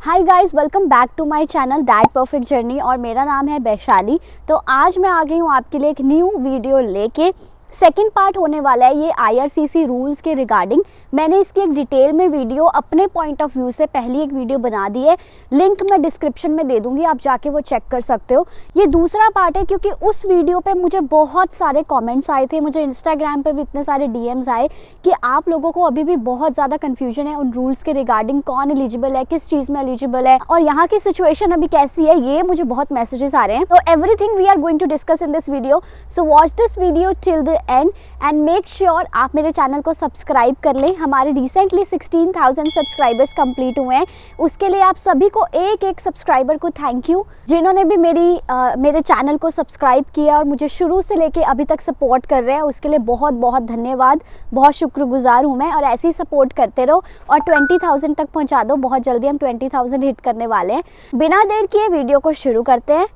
Hi guys, welcome back to my channel that perfect journey और मेरा नाम है वैशाली। तो आज मैं आ गई हूँ आपके लिए एक न्यू वीडियो लेके। सेकंड पार्ट होने वाला है ये आईआरसीसी रूल्स के रिगार्डिंग। मैंने इसकी एक डिटेल में वीडियो अपने पॉइंट ऑफ व्यू से पहली एक वीडियो बना दी है, लिंक मैं डिस्क्रिप्शन में दे दूंगी, आप जाके वो चेक कर सकते हो। ये दूसरा पार्ट है क्योंकि उस वीडियो पे मुझे बहुत सारे कमेंट्स आए थे, मुझे इंस्टाग्राम पे भी इतने सारे डीएम्स आए कि आप लोगों को अभी भी बहुत ज़्यादा कन्फ्यूजन है उन रूल्स के रिगार्डिंग, कौन एलिजिबल है, किस चीज़ में एलिजिबल है और यहाँ की सिचुएशन अभी कैसी है। ये मुझे बहुत मैसेजेस आ रहे हैं। तो everything we are going to discuss in this video, so watch this video till the end make sure आप मेरे चैनल को सब्सक्राइब कर लें। हमारे रिसेंटली 16,000 सब्सक्राइबर्स कंप्लीट हुए हैं, उसके लिए आप सभी को एक एक सब्सक्राइबर को थैंक यू। जिन्होंने भी मेरे चैनल को सब्सक्राइब किया और मुझे शुरू से लेके अभी तक सपोर्ट कर रहे हैं, उसके लिए बहुत बहुत धन्यवाद, बहुत शुक्रगुजार हूँ मैं। और ऐसे ही सपोर्ट करते रहो और 20,000 तक पहुँचा दो। बहुत जल्दी हम 20,000 हिट करने वाले हैं। बिना देर किए वीडियो को शुरू करते हैं।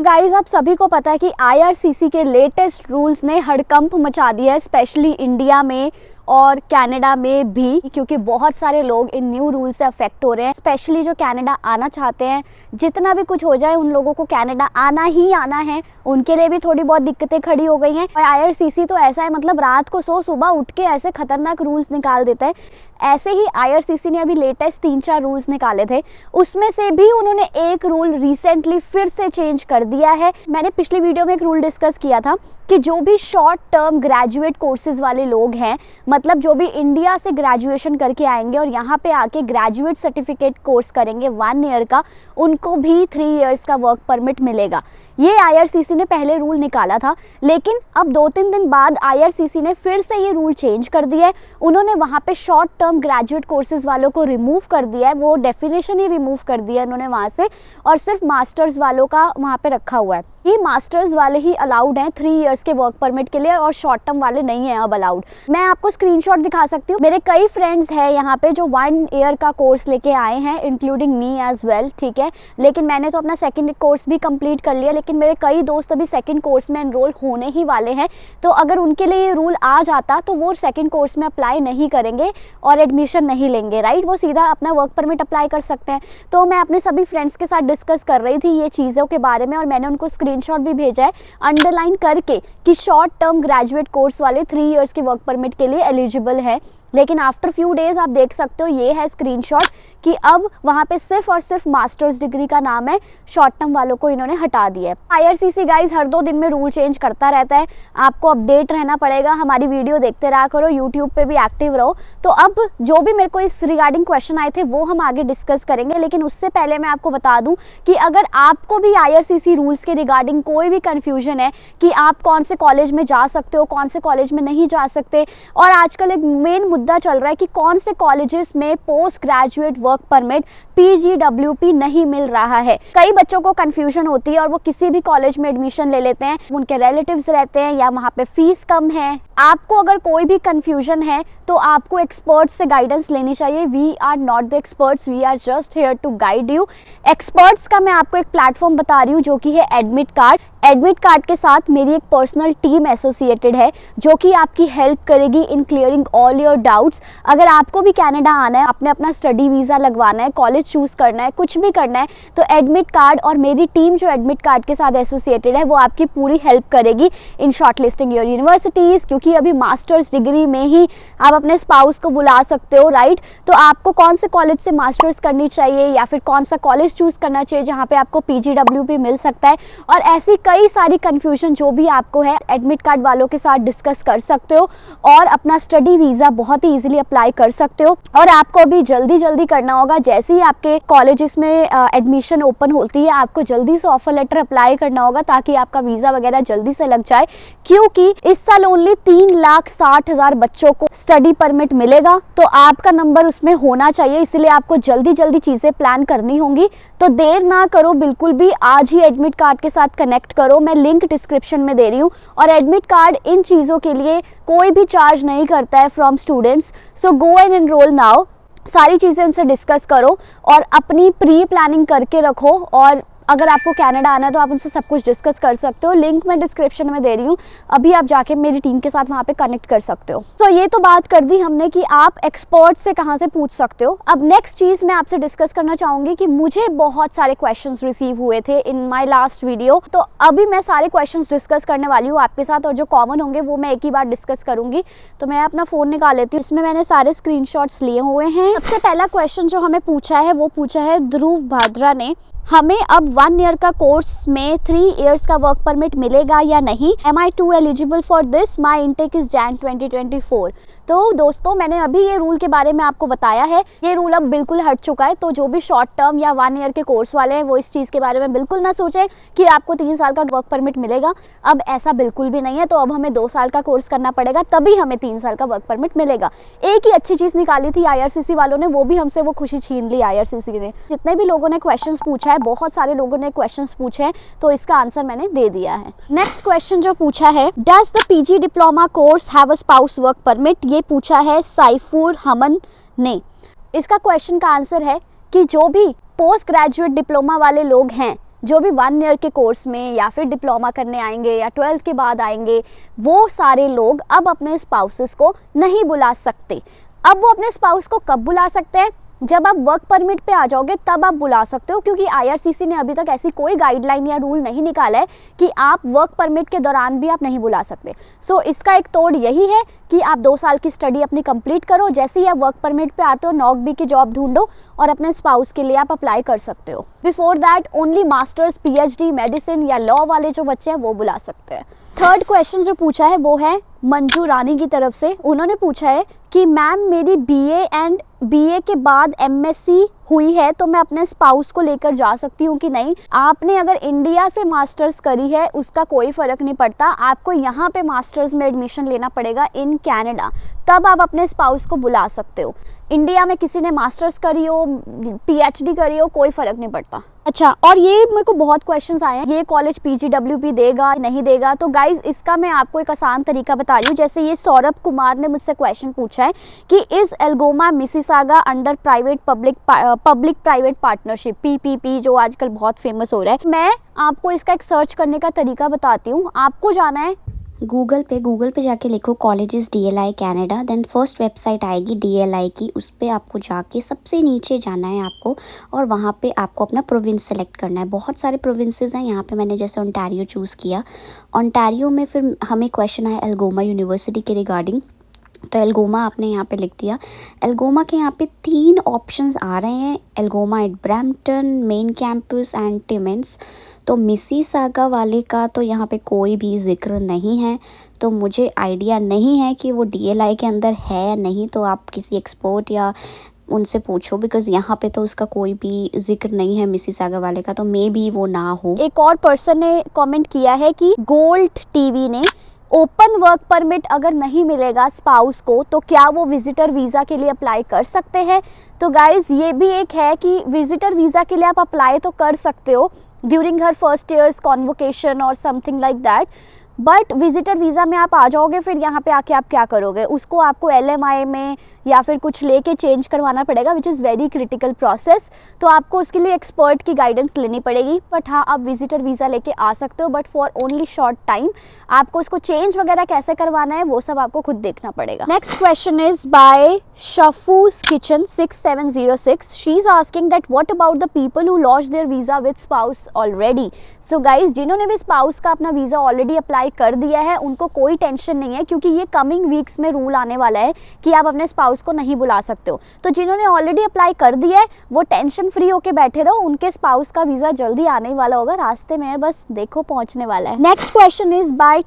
गाइज, आप सभी को पता है कि आईआरसीसी के लेटेस्ट रूल्स ने हड़कंप मचा दिया है, स्पेशली इंडिया में और कनाडा में भी, क्योंकि बहुत सारे लोग इन न्यू रूल से अफेक्ट हो रहे हैं। स्पेशली जो कनाडा आना चाहते हैं, जितना भी कुछ हो जाए उन लोगों को कनाडा आना ही आना है, उनके लिए भी थोड़ी बहुत दिक्कतें खड़ी हो गई हैं। और आईआरसीसी तो ऐसा है, मतलब रात को सो सुबह उठ के ऐसे खतरनाक रूल्स निकाल देता है। ऐसे ही आईआरसीसी ने अभी लेटेस्ट 3-4 रूल्स निकाले थे, उसमें से भी उन्होंने एक रूल रिसेंटली फिर से चेंज कर दिया है। मैंने पिछली वीडियो में एक रूल डिस्कस किया था कि जो भी शॉर्ट टर्म ग्रेजुएट कोर्सेज वाले लोग हैं, मतलब जो भी इंडिया से ग्रेजुएशन करके आएंगे और यहाँ पे आके ग्रेजुएट सर्टिफिकेट कोर्स करेंगे 1 ईयर का, उनको भी 3 इयर्स का वर्क परमिट मिलेगा। ये आईआरसीसी ने पहले रूल निकाला था, लेकिन अब 2-3 दिन बाद आईआरसीसी ने फिर से ये रूल चेंज कर दिया है। उन्होंने वहाँ पे शॉर्ट टर्म ग्रेजुएट कोर्सेज वालों को रिमूव कर दिया है, वो डेफिनेशन ही रिमूव कर दिया है उन्होंने वहाँ से, और सिर्फ मास्टर्स वालों का वहाँ पे रखा हुआ है। ये मास्टर्स वाले ही अलाउड हैं 3 इयर्स के वर्क परमिट के लिए, और शॉर्ट टर्म वाले नहीं हैं अब अलाउड। मैं आपको स्क्रीनशॉट दिखा सकती हूँ। मेरे कई फ्रेंड्स हैं यहाँ पे जो 1 ईयर का कोर्स लेके आए हैं, इंक्लूडिंग मी एज वेल, ठीक है। लेकिन मैंने तो अपना सेकंड कोर्स भी कंप्लीट कर लिया, लेकिन मेरे कई दोस्त अभी सेकंड कोर्स में एनरोल होने ही वाले हैं। तो अगर उनके लिए ये रूल आ जाता तो वो सेकंड कोर्स में अप्लाई नहीं करेंगे और एडमिशन नहीं लेंगे, राइट। वो सीधा अपना वर्क परमिट अप्लाई कर सकते हैं। तो मैं अपने सभी फ्रेंड्स के साथ डिस्कस कर रही थी ये चीज़ों के बारे में, और मैंने उनको स्क्रीनशॉट भी भेजा है अंडरलाइन करके कि शॉर्ट टर्म ग्रेजुएट कोर्स वाले 3 इयर्स के वर्क परमिट के लिए एलिजिबल है। लेकिन आफ्टर फ्यू डेज आप देख सकते हो, ये है स्क्रीनशॉट, कि अब वहाँ पे सिर्फ और सिर्फ मास्टर्स डिग्री का नाम है, शॉर्ट टर्म वालों को इन्होंने हटा दिया है। आईआरसीसी गाइज हर 2 दिन में रूल चेंज करता रहता है, आपको अपडेट रहना पड़ेगा। हमारी वीडियो देखते रहा करो, यूट्यूब पे भी एक्टिव रहो। तो अब जो भी मेरे को इस रिगार्डिंग क्वेश्चन आए थे वो हम आगे डिस्कस करेंगे, लेकिन उससे पहले मैं आपको बता दूं कि अगर आपको भी आईआरसीसी रूल्स के रिगार्डिंग कोई भी कन्फ्यूजन है कि आप कौन से कॉलेज में जा सकते हो, कौन से कॉलेज में नहीं जा सकते, और आजकल एक मेन मुद्दा चल रहा है कि कौन से कॉलेजेस में post graduate work permit PGWP नहीं मिल रहा है। कई बच्चों को कंफ्यूजन होती है और वो किसी भी कॉलेज में एडमिशन ले लेते हैं, उनके रिलेटिव्स रहते हैं या वहाँ पे फीस कम है। आपको अगर कोई भी कंफ्यूजन है तो आपको एक्सपर्ट्स से गाइडेंस लेनी चाहिए। We are not the experts, we are just here to guide you. Experts का मैं आपको एक प्लेटफॉर्म बता रही हूँ जो कि है एडमिट कार्ड। एडमिट कार्ड के साथ मेरी एक पर्सनल टीम एसोसिएटेड है जो कि आपकी हेल्प करेगी इन क्लियरिंग ऑल योर डाउट्स। अगर आपको भी कनाडा आना है, आपने अपना स्टडी वीज़ा लगवाना है, कॉलेज चूज़ करना है, कुछ भी करना है, तो एडमिट कार्ड और मेरी टीम जो एडमिट कार्ड के साथ एसोसिएटेड है वो आपकी पूरी हेल्प करेगी in short listing your universities. क्योंकि अभी मास्टर्स डिग्री में ही आप अपने स्पाउस को बुला सकते हो, राइट। तो आपको कौन से कॉलेज से मास्टर्स करनी चाहिए या फिर कौन सा कॉलेज चूज़ करना चाहिए जहाँ पे आपको PGWP मिल सकता है, और ऐसी कई सारी कंफ्यूजन जो भी आपको है, एडमिट कार्ड वालों के साथ डिस्कस कर सकते हो और अपना स्टडी वीज़ा बहुत ही ईजिली अप्लाई कर सकते हो। और आपको अभी जल्दी करना होगा, जैसे ही आपके कॉलेजेस में एडमिशन ओपन होती है आपको जल्दी से ऑफर लेटर अप्लाई करना होगा ताकि आपका वीज़ा वगैरह जल्दी से लग जाए। क्योंकि इस साल ओनली 3,60,000 बच्चों को स्टडी परमिट मिलेगा, तो आपका नंबर उसमें होना चाहिए, इसलिए आपको जल्दी चीज़ें प्लान करनी होंगी। तो देर ना करो बिल्कुल भी, आज ही एडमिट कार्ड के साथ कनेक्ट करो। मैं लिंक डिस्क्रिप्शन में दे रही हूँ, और एडमिट कार्ड इन चीज़ों के लिए कोई भी चार्ज नहीं करता है from students. So go and enrol now. सारी चीज़ें उनसे डिस्कस करो और अपनी प्री प्लानिंग करके रखो, और अगर आपको कनाडा आना है तो आप उनसे सब कुछ डिस्कस कर सकते हो। लिंक मैं डिस्क्रिप्शन में दे रही हूँ, अभी आप जाके मेरी टीम के साथ वहाँ पे कनेक्ट कर सकते हो। तो ये तो बात कर दी हमने कि आप एक्सपर्ट से कहाँ से पूछ सकते हो। अब नेक्स्ट चीज़ मैं आपसे डिस्कस करना चाहूँगी कि मुझे बहुत सारे क्वेश्चंस रिसीव हुए थे इन माय लास्ट वीडियो, तो अभी मैं सारे क्वेश्चंस डिस्कस करने वाली हूँ आपके साथ, और जो कॉमन होंगे वो मैं एक ही बार डिस्कस करूँगी। तो मैं अपना फ़ोन निकाल लेती हूँ, इसमें मैंने सारे स्क्रीनशॉट्स लिए हुए हैं। सबसे पहला क्वेश्चन जो हमें पूछा है वो पूछा है ध्रुव भाद्रा ने, हमें अब 1 ईयर का कोर्स में 3 इयर्स का वर्क परमिट मिलेगा या नहीं? Am I too eligible for this? My intake is Jan 2024। तो दोस्तों मैंने अभी ये रूल के बारे में आपको बताया है, ये रूल अब बिल्कुल हट चुका है। तो जो भी शॉर्ट टर्म या 1 ईयर के कोर्स वाले हैं वो इस चीज़ के बारे में बिल्कुल ना सोचें कि आपको 3 साल का वर्क परमिट मिलेगा। अब ऐसा बिल्कुल भी नहीं है। तो अब हमें 2 साल का कोर्स करना पड़ेगा, तभी हमें 3 साल का वर्क परमिट मिलेगा। एक ही अच्छी चीज़ निकाली थी IRCC वालों ने, वो भी हमसे वो खुशी छीन ली IRCC ने। जितने भी लोगों ने क्वेश्चन पूछा है, बहुत सारे लोगों ने क्वेश्चंस पूछे हैं, तो इसका आंसर मैंने दे दिया है। नेक्स्ट क्वेश्चन जो पूछा है, does the PG diploma course have a spouse work permit? ये पूछा है साइफुर हमन ने। इसका क्वेश्चन का आंसर है कि जो भी पोस्ट ग्रेजुएट डिप्लोमा वाले लोग हैं, जो भी 1 ईयर के कोर्स में या फिर डिप्लोमा करने आएंगे या 12th के बाद आएंगे, वो सारे लोग अब अपने स्पाउसेस को नहीं बुला सकते। अब वो अपने स्पाउस को कब बुला सकते हैं? जब आप वर्क परमिट पे आ जाओगे तब आप बुला सकते हो, क्योंकि IRCC ने अभी तक ऐसी कोई गाइडलाइन या रूल नहीं निकाला है कि आप वर्क परमिट के दौरान भी आप नहीं बुला सकते। सो इसका एक तोड़ यही है कि आप 2 साल की स्टडी अपनी कंप्लीट करो, जैसे ही आप वर्क परमिट पे आते हो नॉक की जॉब ढूंढो और अपने स्पाउस के लिए आप अप्लाई कर सकते हो। Before that only masters, PhD, medicine या लॉ वाले जो बच्चे हैं वो बुला सकते हैं। थर्ड क्वेश्चन जो पूछा है वो है मंजू रानी की तरफ से। उन्होंने पूछा है कि मैम मेरी BA एंड BA के बाद MSc हुई है, तो मैं अपने स्पाउस को लेकर जा सकती हूँ कि नहीं? आपने अगर इंडिया से मास्टर्स करी है उसका कोई फ़र्क नहीं पड़ता, आपको यहाँ पे मास्टर्स में एडमिशन लेना पड़ेगा इन कनाडा, तब आप अपने स्पाउस को बुला सकते हो। इंडिया में किसी ने मास्टर्स करी हो, PhD करी हो, कोई फ़र्क नहीं पड़ता। अच्छा, और ये मेरे को बहुत क्वेश्चंस आए हैं, ये कॉलेज PGWP देगा नहीं देगा? तो गाइज इसका मैं आपको एक आसान तरीका बता रही हूँ। जैसे ये सौरभ कुमार ने मुझसे क्वेश्चन पूछा है कि इस Algoma Mississauga under private public private partnership PPP, जो आजकल बहुत फेमस हो रहा है। मैं आपको इसका एक सर्च करने का तरीका बताती हूँ। आपको जाना है गूगल पे जाके लिखो colleges DLI Canada, then first website आएगी DLI की, उस पर आपको जाके सबसे नीचे जाना है आपको, और वहाँ पे आपको अपना प्रोविंस सेलेक्ट करना है। बहुत सारे प्रोविंसेस हैं, यहाँ पे मैंने जैसे ओंटारियो चूज़ किया। ओंटारियो में फिर हमें क्वेश्चन आया एल्गोमा यूनिवर्सिटी के रिगार्डिंग, तो एल्गोमा आपने यहाँ पे लिख दिया। एल्गोमा के यहाँ पे 3 ऑप्शंस आ रहे हैं, Algoma at Brampton, main campus and Timmins. तो मिसिसागा वाले का तो यहाँ पे कोई भी जिक्र नहीं है, तो मुझे आइडिया नहीं है कि वो DLI के अंदर है या नहीं। तो आप किसी एक्सपर्ट या उनसे पूछो, बिकॉज यहाँ पे तो उसका कोई भी जिक्र नहीं है मिसिसागा वाले का, तो मे बी वो ना हो। एक और पर्सन ने कमेंट किया है कि गोल्ड TV ने ओपन वर्क परमिट अगर नहीं मिलेगा स्पाउस को तो क्या वो विजिटर वीज़ा के लिए अप्लाई कर सकते हैं? तो गाइज़ ये भी एक है कि विजिटर वीज़ा के लिए आप अप्लाई तो कर सकते हो during her first years convocation और something like that, but visitor visa में आप आ जाओगे, फिर यहाँ पे आके आप क्या करोगे? उसको आपको LMI में या फिर कुछ लेके चेंज करवाना पड़ेगा, which is very critical process. तो आपको उसके लिए एक्सपर्ट की गाइडेंस लेनी पड़ेगी। बट हाँ, आप विजिटर वीज़ा लेके आ सकते हो, but for only short time. आपको उसको चेंज वगैरह कैसे करवाना है वो सब आपको खुद देखना पड़ेगा। नेक्स्ट क्वेश्चन इज बाय शफूस kitchen 6706। She is asking that what about the people who launch their visa with spouse already? So guys, जिन्होंने भी स्पाउस का अपना वीज़ा ऑलरेडी अप्लाई कर दिया है उनको कोई टेंशन नहीं है, क्योंकि ये कमिंग वीक्स में रूल आने वाला है कि आप अपने स्पाउस को नहीं बुला सकते हो। तो जिन्होंने ऑलरेडी अप्लाई कर दिया है वो टेंशन फ्री होके बैठे रहो, उनके स्पाउस का वीज़ा जल्दी आने वाला होगा, रास्ते में है, बस देखो पहुंचने वाला है। नेक्स्ट क्वेश्चन इज बाय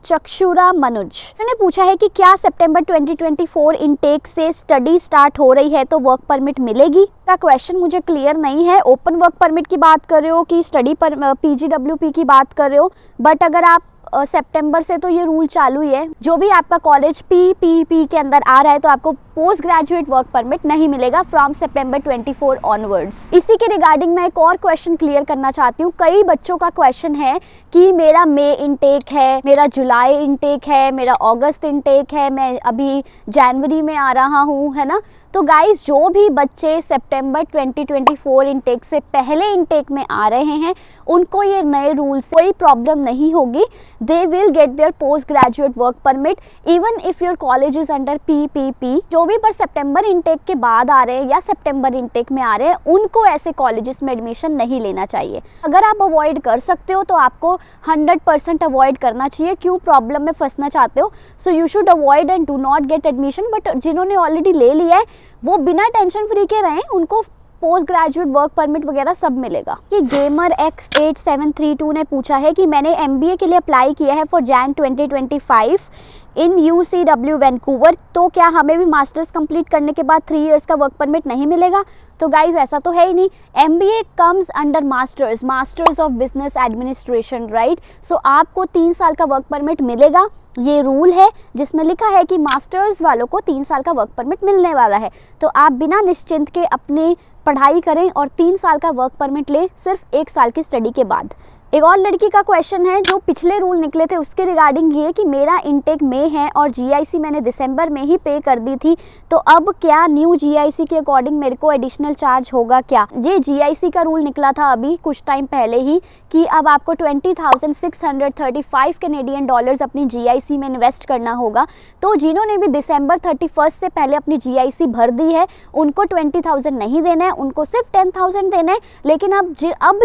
चक्षुरा मनुज। उन्होंने पूछा है कि क्या सितंबर 2024 इनटेक से स्टडी स्टार्ट हो रही है तो वर्क परमिट मिलेगी? का क्वेश्चन मुझे क्लियर नहीं है, ओपन वर्क परमिट की बात कर रहे हो कि स्टडी पर PGWP की बात कर रहे हो। बट अगर आप सितंबर से तो ये रूल चालू ही है, जो भी आपका कॉलेज PPP के अंदर आ रहा है तो आपको पोस्ट ग्रेजुएट वर्क परमिट नहीं मिलेगा फ्रॉम सितंबर 24 ऑनवर्ड्स। इसी के रिगार्डिंग मैं एक और क्वेश्चन क्लियर करना चाहती हूँ। कई बच्चों का क्वेश्चन है कि मेरा मई इनटेक है, मेरा जुलाई इनटेक है, मेरा अगस्त इनटेक है, मैं अभी जनवरी में आ रहा हूँ, है ना। तो गाइस, जो भी बच्चे सितंबर 2024 इनटेक से पहले इनटेक में आ रहे हैं उनको ये नए रूल से कोई प्रॉब्लम नहीं होगी। They will get there post graduate work permit even if your college is under PPP। जो भी पर सितंबर इनटेक के बाद आ रहे हैं या सितंबर इनटेक में आ रहे हैं उनको ऐसे कॉलेजेस में एडमिशन नहीं लेना चाहिए। अगर आप अवॉइड कर सकते हो तो आपको 100% अवॉइड करना चाहिए। क्यों प्रॉब्लम में फंसना चाहते हो? So you should avoid and do not get admission. But जिन्होंने ऑलरेडी ले लिया है वो बिना टेंशन फ्री के रहें, उनको पोस्ट ग्रेजुएट वर्क परमिट वगैरह सब मिलेगा। कि गेमर X8732 ने पूछा है कि मैंने MBA के लिए अप्लाई किया है for Jain 2025 in UCW Vancouver, तो क्या हमें भी मास्टर्स कंप्लीट करने के बाद 3 इयर्स का वर्क परमिट नहीं मिलेगा? तो गाइज ऐसा तो है ही नहीं। MBA comes under masters of business administration, right. So आपको 3 साल का वर्क परमिट मिलेगा। ये रूल है जिसमें लिखा है कि मास्टर्स वालों को 3 साल का वर्क परमिट मिलने वाला है। तो आप बिना निश्चिंत के अपनी पढ़ाई करें और 3 साल का वर्क परमिट लें सिर्फ 1 साल की स्टडी के बाद। एक और लड़की का क्वेश्चन है जो पिछले रूल निकले थे उसके रिगार्डिंग ये कि मेरा इनटेक में है और GIC मैंने दिसंबर में ही पे कर दी थी, तो अब क्या न्यू GIC के अकॉर्डिंग मेरे को एडिशनल चार्ज होगा क्या? ये GIC का रूल निकला था अभी कुछ टाइम पहले ही कि अब आपको 20,635 कैनेडियन डॉलर्स अपनी GIC में इन्वेस्ट करना होगा। तो जिन्होंने भी दिसंबर 31 से पहले अपनी GIC भर दी है उनको 20,000 नहीं देना है, उनको सिर्फ 10,000 देना है। लेकिन अब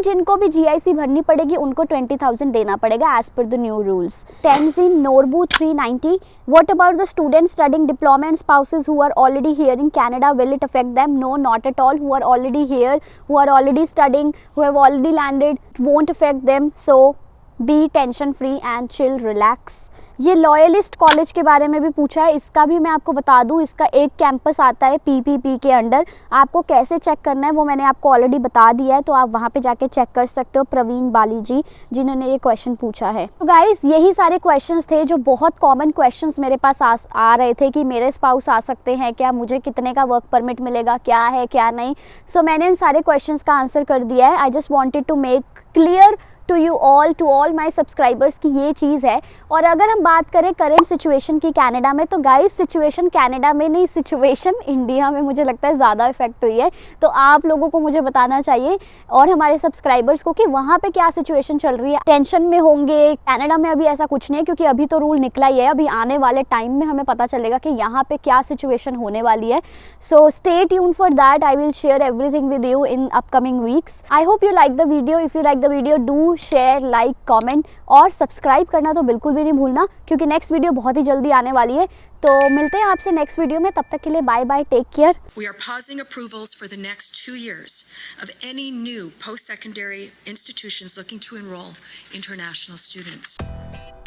जिनको भी GIC भरनी पड़ेगी उनको 20,000 देना पड़ेगा as per the new rules. Tenzin Norbu 390, what about the students studying diploma and spouses who are already here in Canada? Will it affect them? No, not at all. Who are already here, who are already studying, who have already landed, it won't affect them. So be tension free and chill, relax. ये loyalist college के बारे में भी पूछा है, इसका भी मैं आपको बता दूं। इसका एक कैंपस आता है PPP के अंडर। आपको कैसे चेक करना है वो मैंने आपको ऑलरेडी बता दिया है, तो आप वहाँ पे जाके चेक कर सकते हो। प्रवीण बाली जी जिन्होंने ये क्वेश्चन पूछा है। तो गाइस यही सारे क्वेश्चंस थे जो बहुत कॉमन क्वेश्चंस मेरे पास आ रहे थे कि मेरे स्पाउस आ सकते हैं क्या, मुझे कितने का वर्क परमिट मिलेगा, क्या है क्या नहीं। सो मैंने इन सारे क्वेश्चंस का आंसर कर दिया है। I just wanted to make clear to you all, to all my subscribers की ये चीज़ है। और अगर हम बात करें करेंट सिचुएशन की कनाडा में, तो गाइस सिचुएशन कनाडा में नहीं, सिचुएशन इंडिया में मुझे लगता है ज़्यादा इफेक्ट हुई है। तो आप लोगों को मुझे बताना चाहिए और हमारे सब्सक्राइबर्स को कि वहाँ पे क्या सिचुएशन चल रही है। टेंशन में होंगे? कनाडा में अभी ऐसा कुछ नहीं है क्योंकि अभी तो रूल निकला ही है। अभी आने वाले टाइम में हमें पता चलेगा कि यहाँ पे क्या सिचुएशन होने वाली है। So stay tune for that. I will share everything with you in upcoming weeks. I hope you like the video. If you like the video do share, like, comment और सब्सक्राइब करना तो बिल्कुल भी नहीं भूलना क्योंकि नेक्स्ट वीडियो बहुत ही जल्दी आने वाली है। तो मिलते हैं आपसे नेक्स्ट वीडियो में, तब तक के लिए bye bye, take care. We are pausing approvals for the next 2 years of any new post-secondary institutions looking to enroll international students.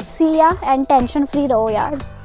See ya and tension free रहो यार।